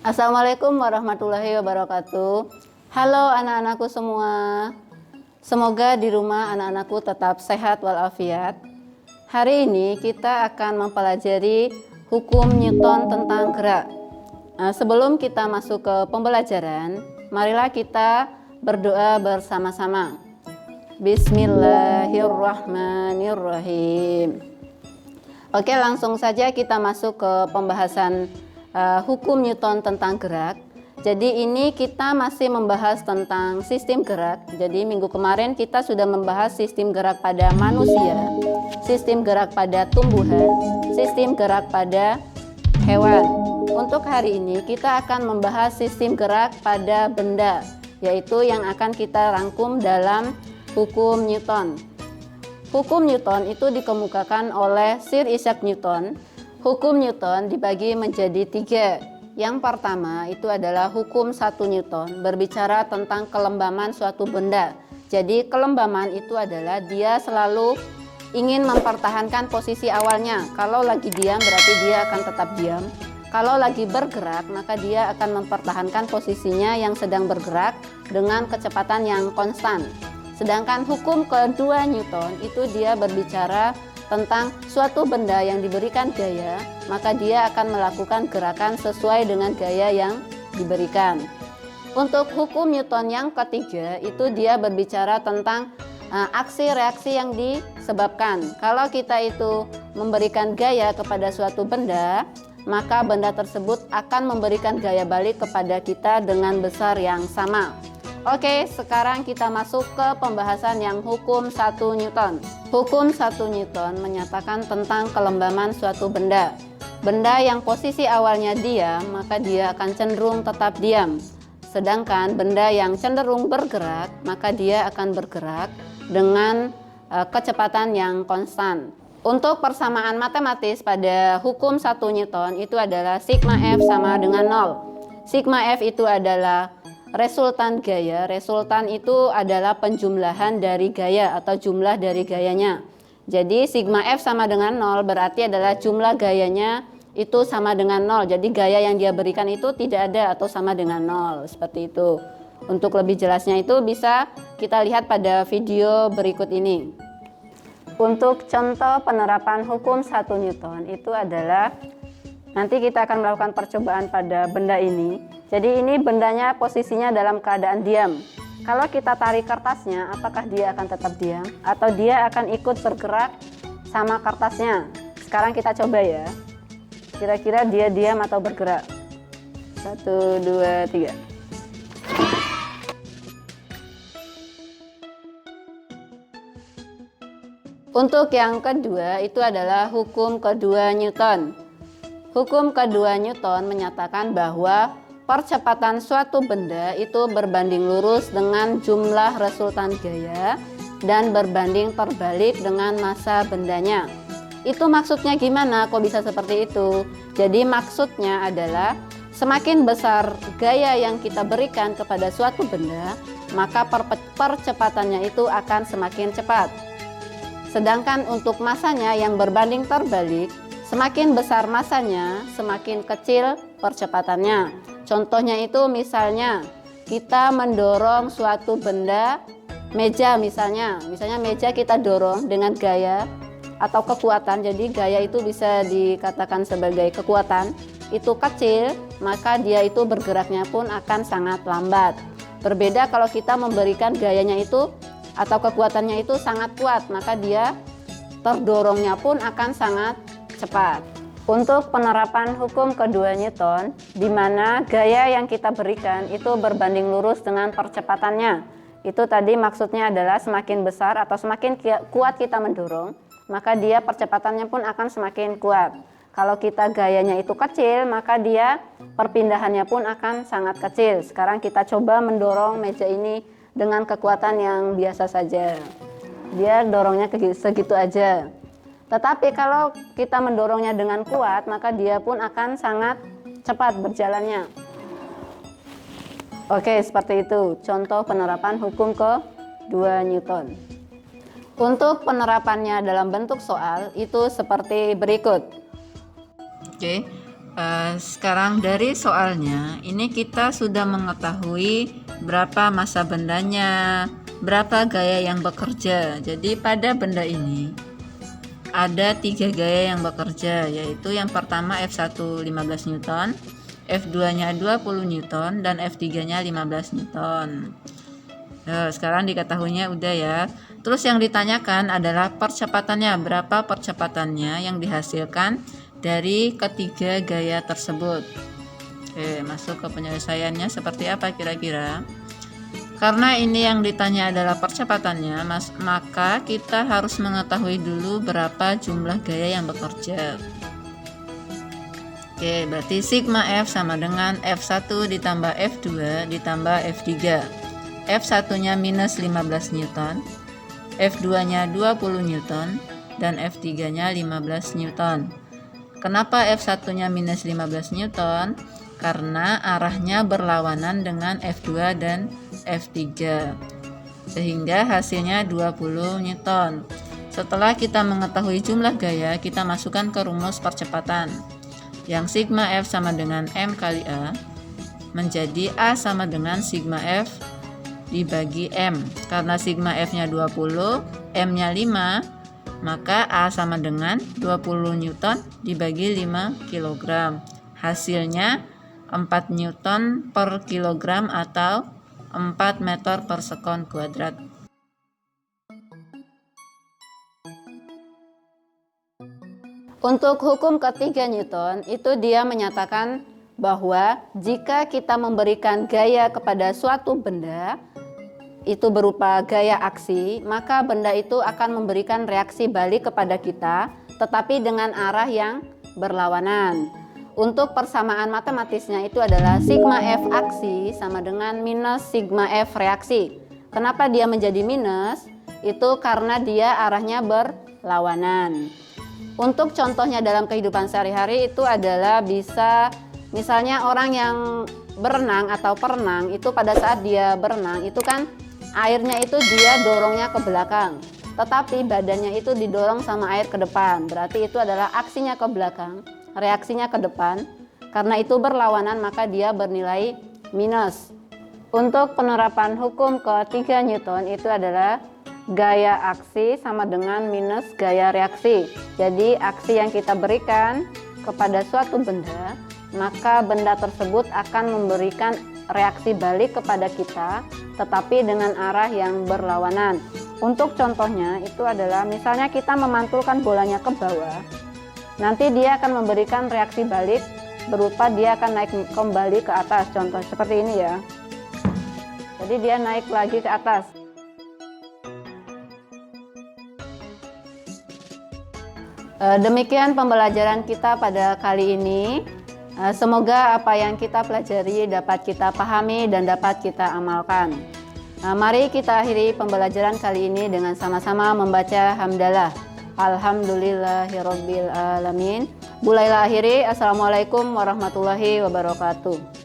Assalamualaikum warahmatullahi wabarakatuh. Halo anak-anakku semua. Semoga di rumah anak-anakku tetap sehat walafiat. Hari ini kita akan mempelajari hukum Newton tentang gerak. Sebelum kita masuk ke pembelajaran, marilah kita berdoa bersama-sama. Bismillahirrahmanirrahim. Oke, langsung saja kita masuk ke pembahasan hukum Newton tentang gerak. Jadi ini kita masih membahas tentang sistem gerak. Jadi minggu kemarin kita sudah membahas sistem gerak pada manusia, sistem gerak pada tumbuhan, sistem gerak pada hewan. Untuk hari ini kita akan membahas sistem gerak pada benda, yaitu yang akan kita rangkum dalam hukum Newton. Hukum Newton itu dikemukakan oleh Sir Isaac Newton. Hukum Newton dibagi menjadi 3. Yang pertama itu adalah hukum 1 Newton, berbicara tentang kelembaman suatu benda. Jadi kelembaman itu adalah dia selalu ingin mempertahankan posisi awalnya. Kalau lagi diam berarti dia akan tetap diam. Kalau lagi bergerak maka dia akan mempertahankan posisinya yang sedang bergerak dengan kecepatan yang konstan. Sedangkan hukum kedua Newton itu dia berbicara tentang suatu benda yang diberikan gaya, maka dia akan melakukan gerakan sesuai dengan gaya yang diberikan. Untuk hukum Newton yang ketiga itu dia berbicara tentang aksi reaksi yang disebabkan. Kalau kita itu memberikan gaya kepada suatu benda, maka benda tersebut akan memberikan gaya balik kepada kita dengan besar yang sama. Oke, sekarang kita masuk ke pembahasan yang hukum 1 Newton. Hukum 1 Newton menyatakan tentang kelembaman suatu benda. Benda yang posisi awalnya diam, maka dia akan cenderung tetap diam. Sedangkan benda yang cenderung bergerak, maka dia akan bergerak dengan kecepatan yang konstan. Untuk persamaan matematis pada hukum 1 Newton itu adalah sigma F sama dengan 0. Sigma F itu adalah resultan gaya. Resultan itu adalah penjumlahan dari gaya atau jumlah dari gayanya. Jadi sigma F sama dengan 0 berarti adalah jumlah gayanya itu sama dengan 0. Jadi gaya yang dia berikan itu tidak ada atau sama dengan 0. Seperti itu. Untuk lebih jelasnya itu bisa kita lihat pada video berikut ini. Untuk contoh penerapan hukum 1 Newton itu adalah nanti kita akan melakukan percobaan pada benda ini. Jadi ini bendanya posisinya dalam keadaan diam. Kalau kita tarik kertasnya, apakah dia akan tetap diam? Atau dia akan ikut bergerak sama kertasnya? Sekarang kita coba ya. Kira-kira dia diam atau bergerak? 1, 2, 3. Untuk yang kedua itu adalah hukum kedua Newton. Hukum kedua Newton menyatakan bahwa percepatan suatu benda itu berbanding lurus dengan jumlah resultan gaya dan berbanding terbalik dengan massa bendanya. Itu maksudnya gimana? Kok bisa seperti itu? Jadi maksudnya adalah semakin besar gaya yang kita berikan kepada suatu benda, maka percepatannya itu akan semakin cepat. Sedangkan untuk massanya yang berbanding terbalik, semakin besar massanya, semakin kecil percepatannya. Contohnya itu misalnya kita mendorong suatu benda, meja misalnya meja kita dorong dengan gaya atau kekuatan. Jadi gaya itu bisa dikatakan sebagai kekuatan, itu kecil, maka dia itu bergeraknya pun akan sangat lambat. Berbeda kalau kita memberikan gayanya itu atau kekuatannya itu sangat kuat, maka dia terdorongnya pun akan sangat cepat. Untuk penerapan hukum kedua Newton, di mana gaya yang kita berikan itu berbanding lurus dengan percepatannya. Itu tadi maksudnya adalah semakin besar atau semakin kuat kita mendorong, maka dia percepatannya pun akan semakin kuat. Kalau kita gayanya itu kecil, maka dia perpindahannya pun akan sangat kecil. Sekarang kita coba mendorong meja ini dengan kekuatan yang biasa saja. Dia dorongnya segitu aja. Tetapi kalau kita mendorongnya dengan kuat, maka dia pun akan sangat cepat berjalannya. Oke, seperti itu contoh penerapan hukum kedua Newton. Untuk penerapannya dalam bentuk soal itu seperti berikut. Oke, Sekarang dari soalnya, ini kita sudah mengetahui berapa massa bendanya, berapa gaya yang bekerja. Jadi pada benda ini ada 3 gaya yang bekerja, yaitu yang pertama F1 15 Newton, F2-nya 20 Newton, dan F3-nya 15 Newton. Nah, sekarang diketahuinya udah ya. Terus yang ditanyakan adalah percepatannya, berapa percepatannya yang dihasilkan dari ketiga gaya tersebut. Oke, masuk ke penyelesaiannya seperti apa kira-kira? Karena ini yang ditanya adalah percepatannya, maka kita harus mengetahui dulu berapa jumlah gaya yang bekerja. Oke, berarti sigma F sama dengan F1 ditambah F2 ditambah F3. F1-nya minus 15 Newton, F2-nya 20 Newton, dan F3-nya 15 Newton. Kenapa F1-nya minus 15 Newton? Karena arahnya berlawanan dengan F2 dan F3, sehingga hasilnya 20 Newton. Setelah kita mengetahui jumlah gaya, kita masukkan ke rumus percepatan, yang sigma F sama dengan M kali A, menjadi A sama dengan sigma F dibagi M. Karena sigma F-nya 20, M-nya 5, maka A sama dengan 20 Newton dibagi 5 kg. Hasilnya 4 Newton per kilogram atau 4 meter per sekon kuadrat. Untuk hukum ketiga Newton, itu dia menyatakan bahwa jika kita memberikan gaya kepada suatu benda, itu berupa gaya aksi, maka benda itu akan memberikan reaksi balik kepada kita, tetapi dengan arah yang berlawanan. Untuk persamaan matematisnya itu adalah sigma F aksi sama dengan minus sigma F reaksi. Kenapa dia menjadi minus? Itu karena dia arahnya berlawanan. Untuk contohnya dalam kehidupan sehari-hari itu adalah bisa misalnya orang yang berenang atau perenang, itu pada saat dia berenang itu kan airnya itu dia dorongnya ke belakang, tetapi badannya itu didorong sama air ke depan. Berarti itu adalah aksinya ke belakang, reaksinya ke depan. Karena itu berlawanan, maka dia bernilai minus. Untuk penerapan hukum ketiga Newton itu adalah gaya aksi sama dengan minus gaya reaksi. Jadi aksi yang kita berikan kepada suatu benda, maka benda tersebut akan memberikan reaksi balik kepada kita, tetapi dengan arah yang berlawanan. Untuk contohnya itu adalah misalnya kita memantulkan bolanya ke bawah, nanti dia akan memberikan reaksi balik berupa dia akan naik kembali ke atas. Contoh seperti ini ya. Jadi dia naik lagi ke atas. Demikian pembelajaran kita pada kali ini. Semoga apa yang kita pelajari dapat kita pahami dan dapat kita amalkan. Mari kita akhiri pembelajaran kali ini dengan sama-sama membaca hamdalah. Alhamdulillahirabbil alamin. Mulailah akhiri. Assalamualaikum warahmatullahi wabarakatuh.